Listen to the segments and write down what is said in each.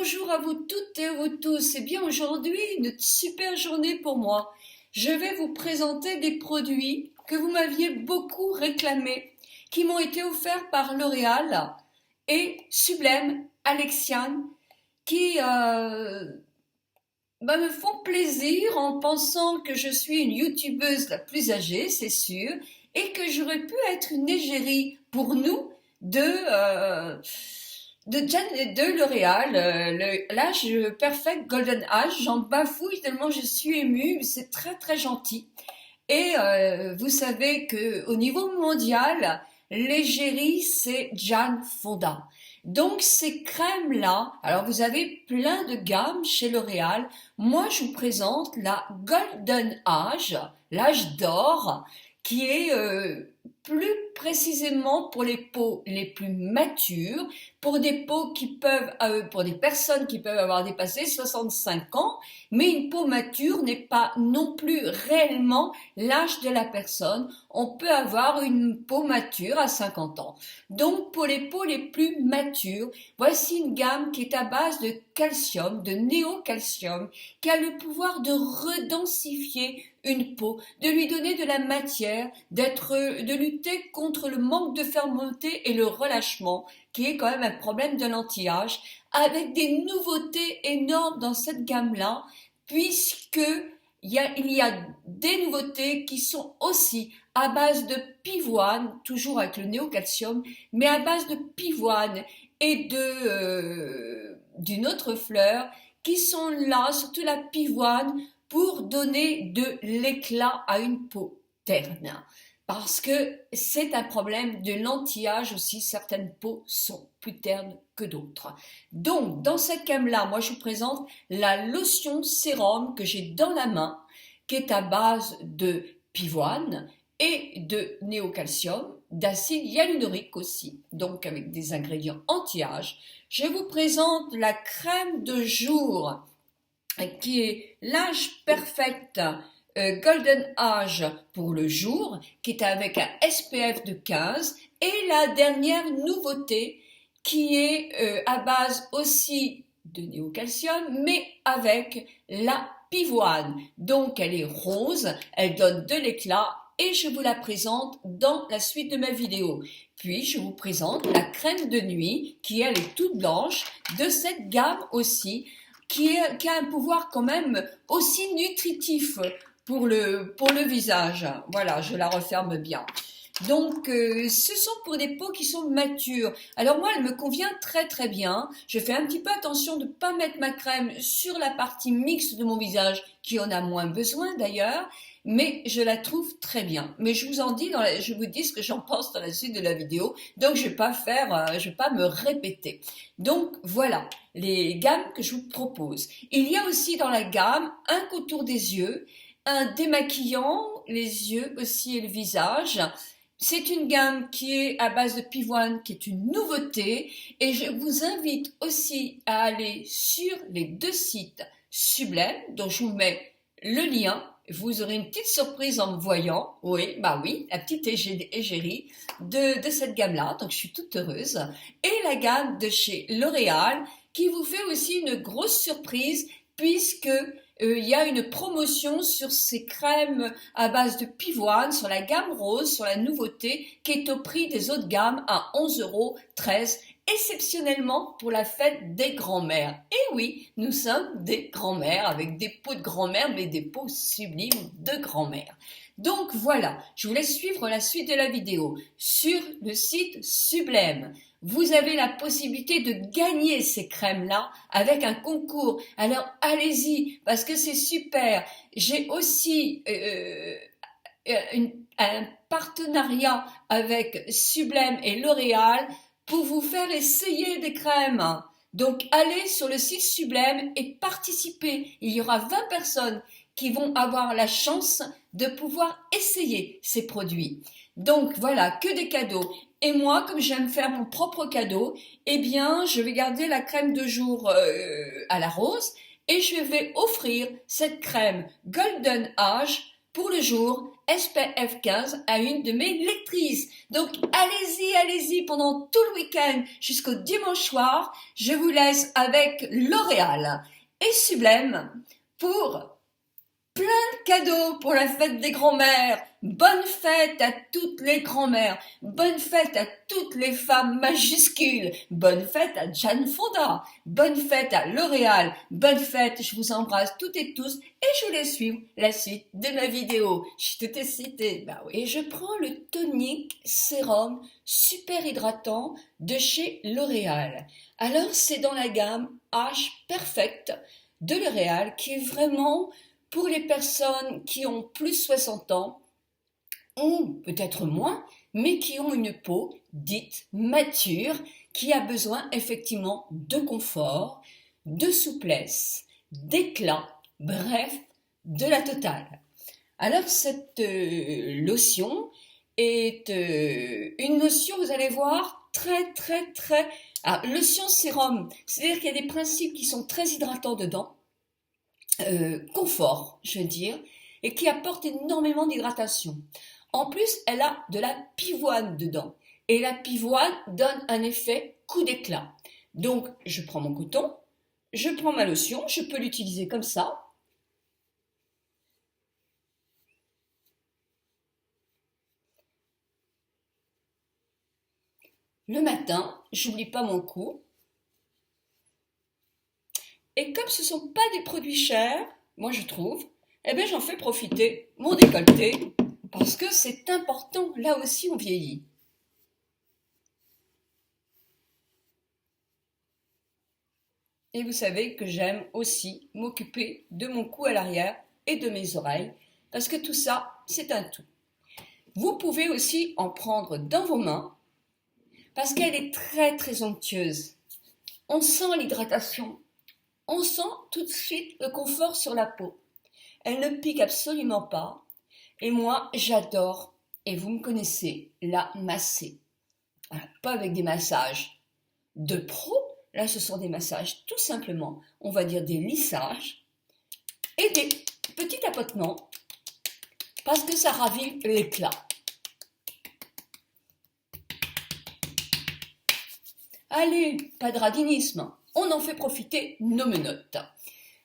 bonjour à vous toutes et à vous tous. Eh bien aujourd'hui, une super journée pour moi. Je vais vous présenter des produits que vous m'aviez beaucoup réclamés, qui m'ont été offerts par L'Oréal et Sublème Alexiane, qui me font plaisir en pensant que je suis une youtubeuse la plus âgée, c'est sûr, et que j'aurais pu être une égérie pour nous de L'Oréal, l'âge perfect Golden Age. J'en bafouille tellement je suis émue, c'est très très gentil. Et vous savez que au niveau mondial, l'égérie c'est Jane Fonda. Donc ces crèmes-là, alors vous avez plein de gammes chez L'Oréal. Moi je vous présente la Golden Age, l'âge d'or, qui est plus précisément pour les peaux les plus matures, pour des peaux qui peuvent, pour des personnes qui peuvent avoir dépassé 65 ans, mais une peau mature n'est pas non plus réellement l'âge de la personne. On peut avoir une peau mature à 50 ans. Donc pour les peaux les plus matures, voici une gamme qui est à base de calcium, de néocalcium, qui a le pouvoir de redensifier une peau, de lui donner de la matière, de lutter contre le manque de fermeté et le relâchement, qui est quand même un problème de l'anti-âge, avec des nouveautés énormes dans cette gamme-là, puisque il y a des nouveautés qui sont aussi à base de pivoine, toujours avec le néocalcium, mais à base de pivoine et d'une autre fleur, qui sont là, surtout la pivoine, pour donner de l'éclat à une peau terne. Parce que c'est un problème de l'anti-âge aussi, certaines peaux sont plus ternes que d'autres. Donc, dans cette gamme-là, moi je vous présente la lotion sérum que j'ai dans la main, qui est à base de pivoine et de néocalcium, d'acide hyaluronique aussi, donc avec des ingrédients anti-âge. Je vous présente la crème de jour, qui est l'âge perfect Golden Age pour le jour, qui est avec un SPF de 15, et la dernière nouveauté qui est à base aussi de néocalcium, mais avec la pivoine. Donc elle est rose, elle donne de l'éclat, et je vous la présente dans la suite de ma vidéo. Puis je vous présente la crème de nuit, qui elle est toute blanche, de cette gamme aussi, qui a un pouvoir quand même aussi nutritif pour le visage. Voilà, je la referme bien. Donc, ce sont pour des peaux qui sont matures. Alors moi, elle me convient très très bien. Je fais un petit peu attention de ne pas mettre ma crème sur la partie mixte de mon visage, qui en a moins besoin d'ailleurs, mais je la trouve très bien. Mais je vous en dis, je vous dis ce que j'en pense dans la suite de la vidéo, donc je vais pas me répéter. Donc voilà les gammes que je vous propose. Il y a aussi dans la gamme un contour des yeux, un démaquillant, les yeux aussi et le visage. C'est une gamme qui est à base de pivoine, qui est une nouveauté, et je vous invite aussi à aller sur les deux sites Sublème, dont je vous mets le lien. Vous aurez une petite surprise en me voyant. Oui, bah oui, la petite égérie de cette gamme-là, donc je suis toute heureuse. Et la gamme de chez L'Oréal, qui vous fait aussi une grosse surprise, puisque il y a une promotion sur ces crèmes à base de pivoine, sur la gamme rose, sur la nouveauté, qui est au prix des autres gammes à 11,13 €, exceptionnellement pour la fête des grands-mères. Et oui, nous sommes des grands-mères, avec des peaux de grand-mère, mais des peaux sublimes de grand-mère. Donc voilà, je vous laisse suivre la suite de la vidéo. Sur le site Sublème, vous avez la possibilité de gagner ces crèmes-là avec un concours. Alors allez-y, parce que c'est super. J'ai aussi un partenariat avec Sublème et L'Oréal pour vous faire essayer des crèmes. Donc allez sur le site Sublème et participez. Il y aura 20 personnes qui vont avoir la chance de pouvoir essayer ces produits. Donc voilà, que des cadeaux. Et moi, comme j'aime faire mon propre cadeau, eh bien, je vais garder la crème de jour à la rose et je vais offrir cette crème Golden Age pour le jour, SPF 15 à une de mes lectrices. Donc allez-y, allez-y pendant tout le week-end jusqu'au dimanche soir. Je vous laisse avec L'Oréal et Sublème pour plein de cadeaux pour la fête des grands-mères. Bonne fête à toutes les grands-mères. Bonne fête à toutes les femmes majuscules. Bonne fête à Jane Fonda. Bonne fête à L'Oréal. Bonne fête, je vous embrasse toutes et tous et je vous laisse suivre la suite de ma vidéo. Je t'ai cité. Bah oui. Et je prends le tonique sérum super hydratant de chez L'Oréal. Alors c'est dans la gamme Age Perfect de L'Oréal qui est vraiment pour les personnes qui ont plus de 60 ans, ou peut-être moins, mais qui ont une peau dite mature, qui a besoin effectivement de confort, de souplesse, d'éclat, bref, de la totale. Alors cette lotion est une lotion, vous allez voir, très... lotion sérum, c'est-à-dire qu'il y a des principes qui sont très hydratants dedans, confort, je veux dire, et qui apporte énormément d'hydratation. En plus, elle a de la pivoine dedans. Et la pivoine donne un effet coup d'éclat. Donc, je prends mon coton, je prends ma lotion, je peux l'utiliser comme ça. Le matin, j'oublie pas mon cou. Et comme ce ne sont pas des produits chers, moi je trouve, eh bien j'en fais profiter mon décolleté, parce que c'est important, là aussi on vieillit. Et vous savez que j'aime aussi m'occuper de mon cou à l'arrière et de mes oreilles, parce que tout ça, c'est un tout. Vous pouvez aussi en prendre dans vos mains, parce qu'elle est très onctueuse. On sent l'hydratation. On sent tout de suite le confort sur la peau. Elle ne pique absolument pas. Et moi, j'adore, et vous me connaissez, la masser. Voilà, pas avec des massages de pro. Là, ce sont des massages tout simplement, on va dire des lissages et des petits tapotements parce que ça ravive l'éclat. Allez, pas de radinisme, on en fait profiter nos menottes.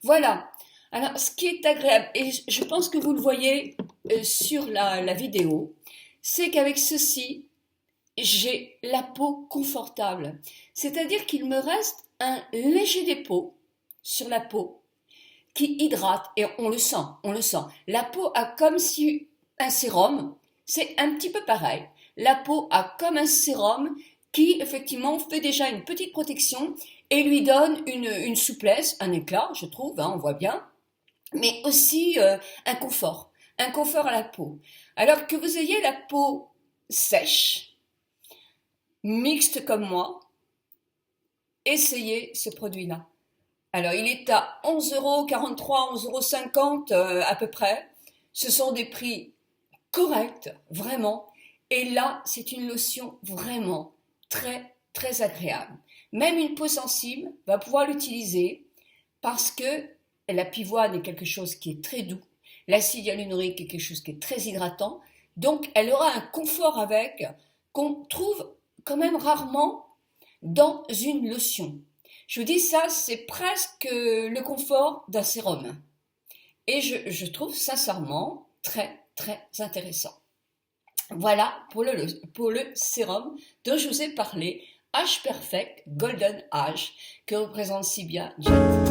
Voilà, alors ce qui est agréable, et je pense que vous le voyez sur la vidéo, c'est qu'avec ceci, j'ai la peau confortable. C'est-à-dire qu'il me reste un léger dépôt sur la peau qui hydrate, et on le sent, on le sent. La peau a comme si un sérum, c'est un petit peu pareil. La peau a comme un sérum qui effectivement fait déjà une petite protection et lui donne une souplesse, un éclat, je trouve, hein, on voit bien, mais aussi un confort à la peau. Alors que vous ayez la peau sèche, mixte comme moi, essayez ce produit-là. Alors, il est à 11,43 €, 11,50 € à peu près. Ce sont des prix corrects, vraiment. Et là, c'est une lotion vraiment très agréable. Même une peau sensible va pouvoir l'utiliser parce que la pivoine est quelque chose qui est très doux. L'acide hyaluronique est quelque chose qui est très hydratant. Donc, elle aura un confort avec qu'on trouve quand même rarement dans une lotion. Je vous dis ça, c'est presque le confort d'un sérum. Et je trouve sincèrement très intéressant. Voilà pour le sérum dont je vous ai parlé, Age Perfect Golden Age, que représente si bien Jane.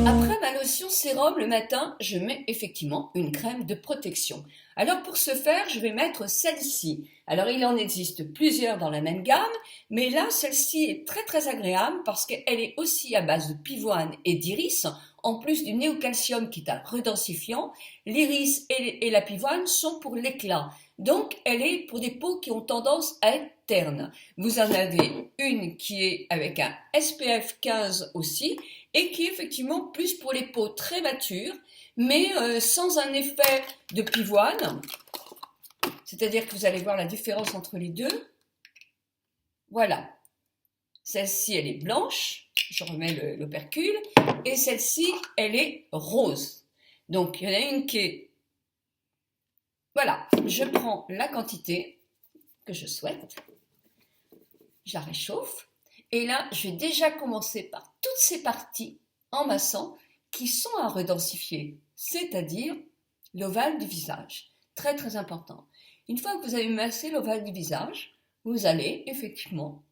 Après ma lotion sérum le matin, je mets effectivement une crème de protection. Alors pour ce faire, je vais mettre celle-ci. Alors il en existe plusieurs dans la même gamme, mais là celle-ci est très agréable parce qu'elle est aussi à base de pivoine et d'iris, en plus du néocalcium qui est un redensifiant. L'iris et la pivoine sont pour l'éclat, donc elle est pour des peaux qui ont tendance à être ternes. Vous en avez une qui est avec un SPF 15 aussi, et qui est effectivement plus pour les peaux très matures, mais sans un effet de pivoine, c'est-à-dire que vous allez voir la différence entre les deux. Voilà, Celle-ci, elle est blanche, je remets l'opercule, et celle-ci, elle est rose. Donc, il y en a une qui est... Voilà, je prends la quantité que je souhaite, je la réchauffe, et là, je vais déjà commencer par toutes ces parties en massant qui sont à redensifier, c'est-à-dire l'ovale du visage. Très très important. Une fois que vous avez massé l'ovale du visage, vous allez effectivement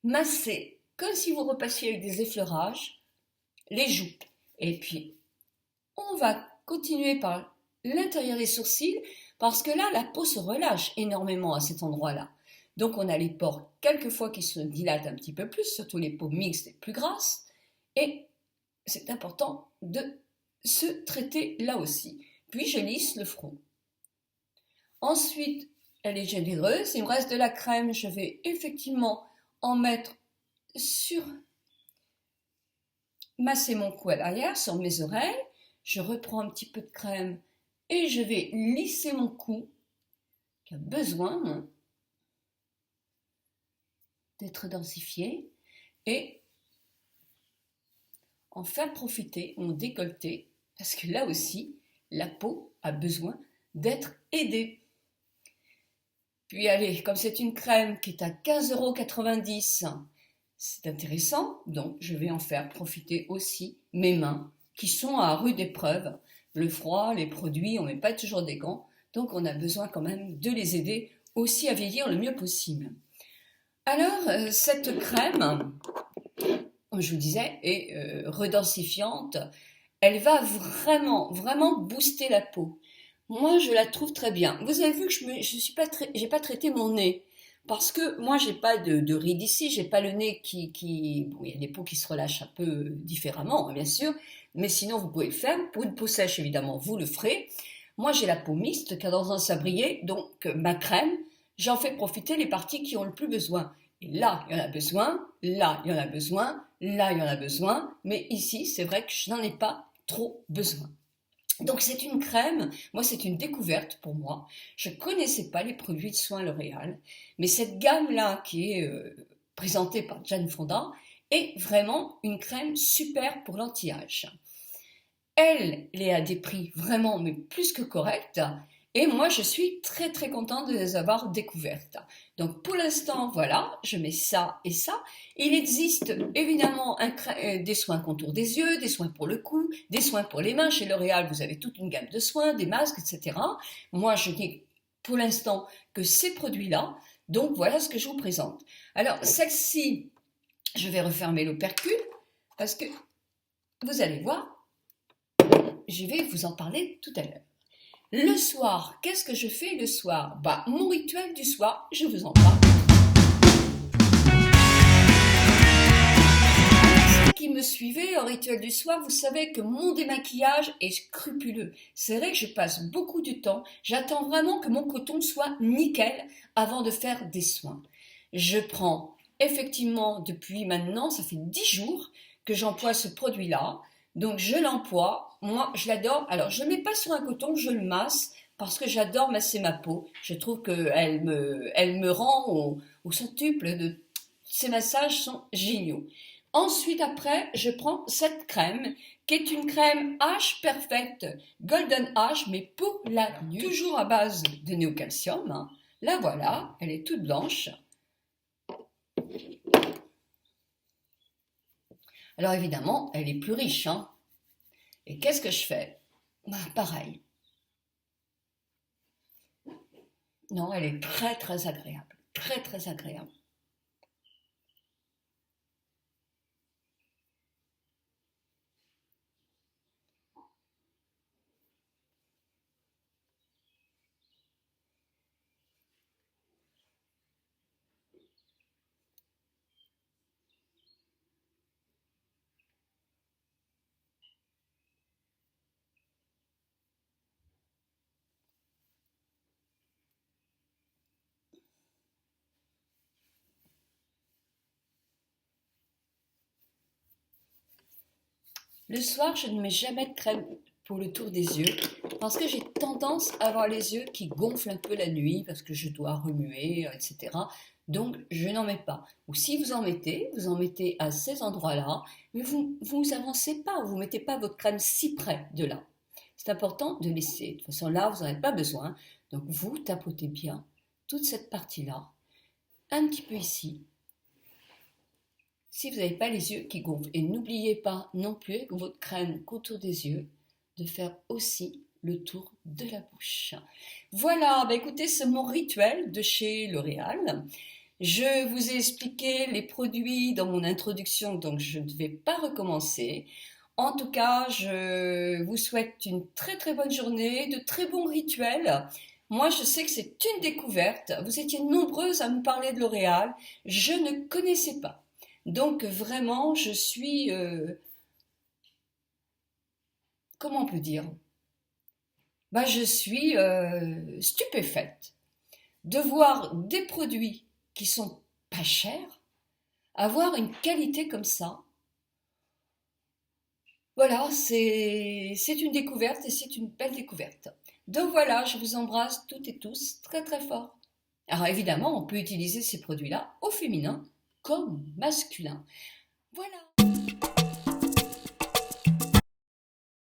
masser, comme si vous repassiez avec des effleurages, les joues. Et puis, on va continuer par l'intérieur des sourcils, parce que là, la peau se relâche énormément à cet endroit-là. Donc, on a les pores quelquefois qui se dilatent un petit peu plus, surtout les peaux mixtes et plus grasses. Et c'est important de se traiter là aussi. Puis, je lisse le front. Ensuite, elle est généreuse. Il me reste de la crème. Je vais effectivement en mettre sur masser mon cou à l'arrière, sur mes oreilles. Je reprends un petit peu de crème et je vais lisser mon cou qui a besoin d'être densifié et en faire profiter mon décolleté parce que là aussi, la peau a besoin d'être aidée. Puis allez, comme c'est une crème qui est à 15,90 €, c'est intéressant, donc je vais en faire profiter aussi mes mains qui sont à rude épreuve. Le froid, les produits, on ne met pas toujours des gants, donc on a besoin quand même de les aider aussi à vieillir le mieux possible. Alors, cette crème, comme je vous disais, est redensifiante. Elle va vraiment, vraiment booster la peau. Moi, je la trouve très bien. Vous avez vu que j'ai pas traité mon nez. Parce que moi, j'ai pas de rides ici, j'ai pas le nez bon, il y a des peaux qui se relâchent un peu différemment, bien sûr, mais sinon, vous pouvez le faire. Pour une peau sèche, évidemment, vous le ferez. Moi, j'ai la peau mixte, qui a tendance à sabrier, donc ma crème, j'en fais profiter les parties qui ont le plus besoin. Et là, il y en a besoin, là, il y en a besoin, là, il y en a besoin, mais ici, c'est vrai que je n'en ai pas trop besoin. Donc c'est une crème, moi c'est une découverte pour moi. Je ne connaissais pas les produits de soins L'Oréal, mais cette gamme-là qui est présentée par Jane Fonda est vraiment une crème super pour l'anti-âge. Elle est à des prix vraiment mais plus que corrects. Et moi, je suis très très contente de les avoir découvertes. Donc pour l'instant, voilà, je mets ça et ça. Il existe évidemment des soins contour des yeux, des soins pour le cou, des soins pour les mains. Chez L'Oréal, vous avez toute une gamme de soins, des masques, etc. Moi, je n'ai pour l'instant que ces produits-là. Donc voilà ce que je vous présente. Alors celle-ci, je vais refermer l'opercule parce que vous allez voir, je vais vous en parler tout à l'heure. Le soir, qu'est-ce que je fais le soir? Mon rituel du soir, je vous en parle. Ceux qui me suivaient au rituel du soir, vous savez que mon démaquillage est scrupuleux. C'est vrai que je passe beaucoup de temps, j'attends vraiment que mon coton soit nickel avant de faire des soins. Je prends effectivement depuis maintenant, ça fait 10 jours que j'emploie ce produit-là. Donc je l'emploie, moi je l'adore. Alors je ne le mets pas sur un coton, je le masse parce que j'adore masser ma peau. Je trouve qu'elle me rend au centuple de... Ces massages sont géniaux. Ensuite après, je prends cette crème qui est une crème Age Perfect Golden Age mais pour la nuit, toujours à base de néocalcium. La voilà, elle est toute blanche. Alors évidemment, elle est plus riche. Et qu'est-ce que je fais? Pareil. Non, elle est très très agréable. Très très agréable. Le soir, je ne mets jamais de crème pour le tour des yeux parce que j'ai tendance à avoir les yeux qui gonflent un peu la nuit parce que je dois remuer, etc. Donc je n'en mets pas. Ou si vous en mettez à ces endroits-là, mais vous avancez pas, vous mettez pas votre crème si près de là. C'est important de laisser. De toute façon là, vous n'en avez pas besoin. Donc vous tapotez bien toute cette partie-là, un petit peu ici, si vous n'avez pas les yeux qui gonflent. Et n'oubliez pas non plus avec votre crème autour des yeux de faire aussi le tour de la bouche. Voilà, bah écoutez, c'est mon rituel de chez L'Oréal. Je vous ai expliqué les produits dans mon introduction, donc je ne vais pas recommencer. En tout cas, je vous souhaite une très très bonne journée, de très bons rituels. Moi, je sais que c'est une découverte. Vous étiez nombreuses à me parler de L'Oréal. Je ne connaissais pas. Donc vraiment, je suis, comment on peut dire? Bah, je suis stupéfaite de voir des produits qui sont pas chers, avoir une qualité comme ça. Voilà, c'est une découverte et c'est une belle découverte. Donc voilà, je vous embrasse toutes et tous très très fort. Alors évidemment, on peut utiliser ces produits-là au féminin comme masculin. Voilà.